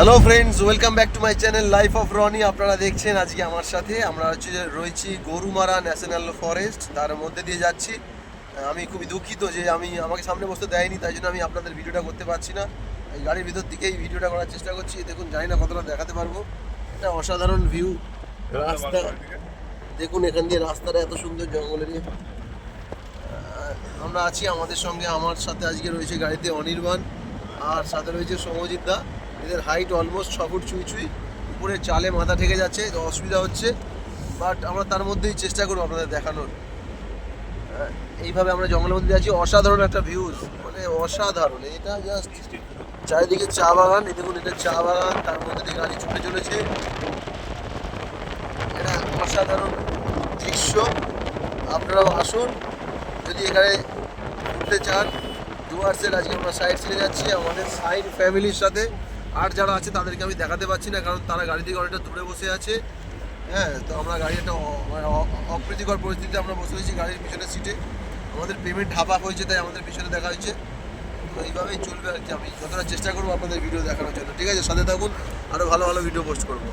Hello friends, welcome back to my channel life of Rony. আপনারা দেখছেন আজকে আমার সাথে আমরা রয়েছি গরুমারা ন্যাশনাল ফরেস্ট, তার মধ্যে দিয়ে যাচ্ছি। আমি খুবই দুঃখিত যে আমাকে সামনে বসতে দেয়নি, তাই জন্য আমি আপনাদের ভিডিওটা করতে পারছি না। এই গাড়ির ভিতর দিকেই ভিডিওটা করার চেষ্টা করছি। দেখুন, জানি না কতটা দেখাতে পারবো। এটা অসাধারণ ভিউ, রাস্তা দেখুন, এখান দিয়ে রাস্তাটা এত সুন্দর জঙ্গলের। আমরা আছি, আমাদের সঙ্গে আমার সাথে আজকে রয়েছে গাড়িতে অনির্বাণ, আর সাথে রয়েছে সৌমজিৎ দা। এদের হাইট অলমোস্ট 6 ফুট ছুঁই ছুঁই, উপরে চালে মাথা ঠেকে যাচ্ছে, তো অসুবিধা হচ্ছে, বাট আমরা তার মধ্যেই চেষ্টা করবো আপনাদের দেখানোর। এইভাবে আমরা জঙ্গলের মধ্যে আছি, অসাধারণ একটা ভিউজ, মানে অসাধারণ। এটা জাস্ট চারিদিকে চা বাগান, এই দেখুন, এটা চা বাগান, তার মধ্যে দিয়ে গাড়ি ছুটে চলেছে। এটা অসাধারণ দৃশ্য। আপনারাও আসুন যদি এখানে ঘুরতে চান। ডুয়ার্সের আজকে আমরা সাইড সিনে যাচ্ছি আমাদের সাইড ফ্যামিলির সাথে। আর যারা আছে তাদেরকে আমি দেখাতে পারছি না, কারণ তারা গাড়ি থেকে অনেকটা দূরে বসে আছে। হ্যাঁ, তো আমরা গাড়ি একটা অপ্রীতিকর পরিস্থিতিতে আমরা বসে রয়েছি গাড়ির পিছনের সিটে। আমাদের পেমেন্ট হাফ হয়েছে, তাই আমাদের পিছনে দেখা হয়েছে। তো এইভাবেই চলবে আর কি। আমি যতটা চেষ্টা করবো আপনাদের ভিডিও দেখানোর জন্য। ঠিক আছে, সাথে থাকুন, আরও ভালো ভালো ভিডিও পোস্ট করবো।